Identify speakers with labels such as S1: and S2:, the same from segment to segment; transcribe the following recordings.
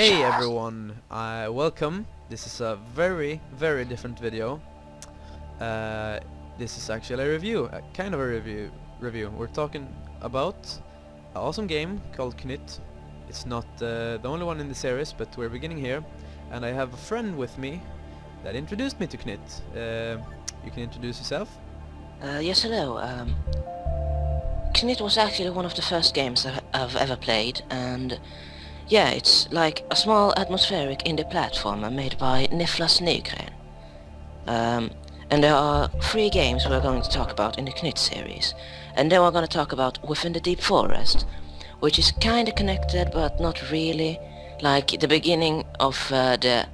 S1: Hey everyone, welcome. This is a very different video. This is actually a review, a kind of a review. We're talking about an awesome game called Knytt. It's not the only one in the series, but we're beginning here. And I have a friend with me that introduced me to Knytt. You can introduce yourself.
S2: Yes, hello. Knytt was actually one of the first games I've ever played, and yeah, it's like a small atmospheric indie platformer made by Knytt. And there are 3 games we're going to talk about in the Knytt series. And then we're going to talk about Within the Deep Forest, which is kinda connected but not really. Like the beginning of the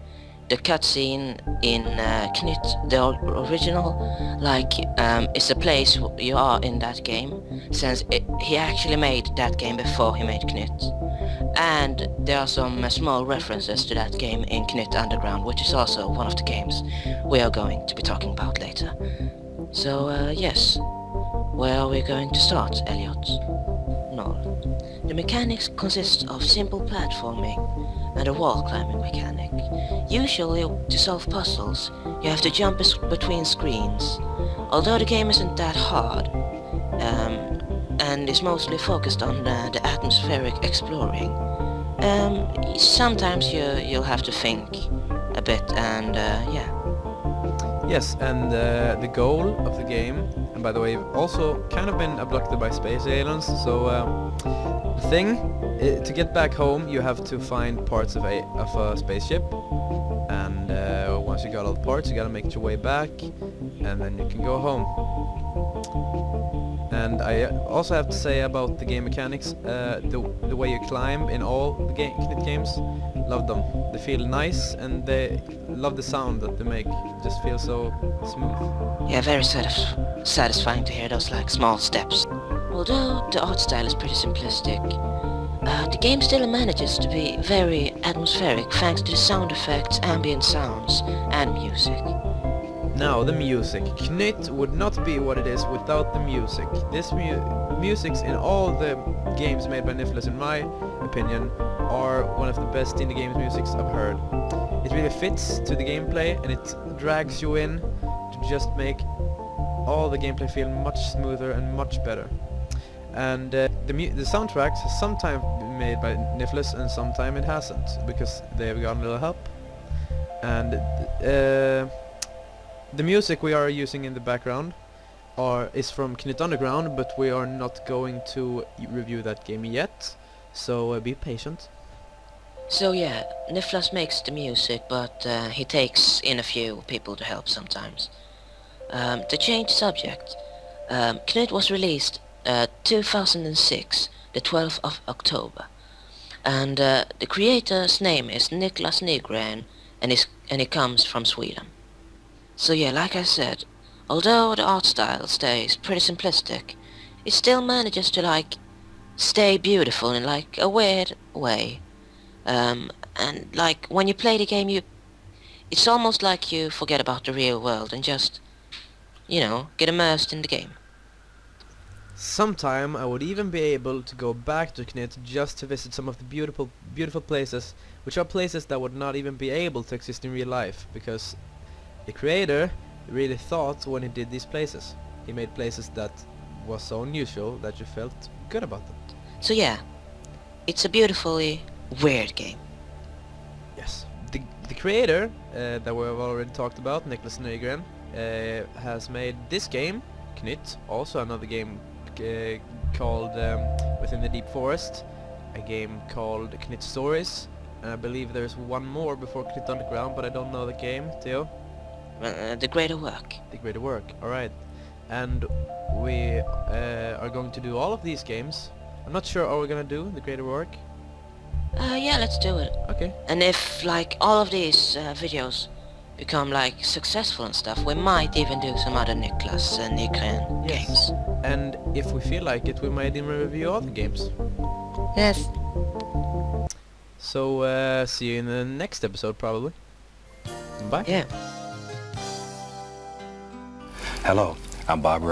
S2: cutscene in Knytt, the original, like it's a place you are in that game, since he actually made that game before he made Knytt. And there are some small references to that game in Knytt Underground, which is also one of the games we are going to be talking about later. So yes, where are we going to start, Elliot? No. The mechanics consist of simple platforming and a wall climbing mechanic. Usually, to solve puzzles, you have to jump between screens. Although the game isn't that hard, and is mostly focused on the atmospheric exploring, sometimes you'll have to think a bit, and yeah.
S1: Yes, and the goal of the game, and by the way, you've also kind of been abducted by space aliens, so the thing, to get back home you have to find parts of a spaceship, and once you got all the parts you gotta make your way back, and then you can go home. And I also have to say about the game mechanics, the way you climb in all the Knytt games, love them. They feel nice, and they love the sound that they make. It just feels so smooth.
S2: Yeah, very satisfying to hear those like small steps. Although the art style is pretty simplistic, the game still manages to be very atmospheric thanks to the sound effects, ambient sounds, and music.
S1: Now, the music. Knytt would not be what it is without the music. This music's in all the games made by Knytt, in my opinion, are one of the best indie games musics I've heard. It really fits to the gameplay, and it drags you in to just make all the gameplay feel much smoother and much better. And the soundtrack has sometimes been made by Knytt and sometimes it hasn't, because they've gotten a little help. And the music we are using in the background is from Knytt Underground, but we are not going to review that game yet, so be patient.
S2: So yeah, Knytt makes the music, but he takes in a few people to help sometimes. To change subject, Knytt was released 2006, the 12th of October, and the creator's name is Niklas Nygren, and he comes from Sweden. So yeah, like I said, although the art style stays pretty simplistic, it still manages to like stay beautiful in like a weird way. And like when you play the game, it's almost like you forget about the real world and just, you know, get immersed in the game.
S1: Sometime I would even be able to go back to Knytt just to visit some of the beautiful places, which are places that would not even be able to exist in real life, because the creator really thought when he did these places. He made places that was so unusual that you felt good about them.
S2: So yeah, it's a beautifully weird game.
S1: Yes. The creator that we have already talked about, Niklas Nygren, has made this game, Knytt, also another game called Within the Deep Forest, a game called Knytt Stories, and I believe there's one more before Knytt Underground, but I don't know the game. Theo?
S2: The Greater Work.
S1: The Greater Work, alright. And we are going to do all of these games. I'm not sure, are we gonna do The Greater Work?
S2: Yeah, let's do it.
S1: Okay.
S2: And if like all of these videos become like successful and stuff, we might even do some other Niklas Nygren games.
S1: And if we feel like it, we might even review other games.
S2: Yes.
S1: So see you in the next episode probably. Bye.
S2: Yeah.
S3: Hello, I'm Bob Ross.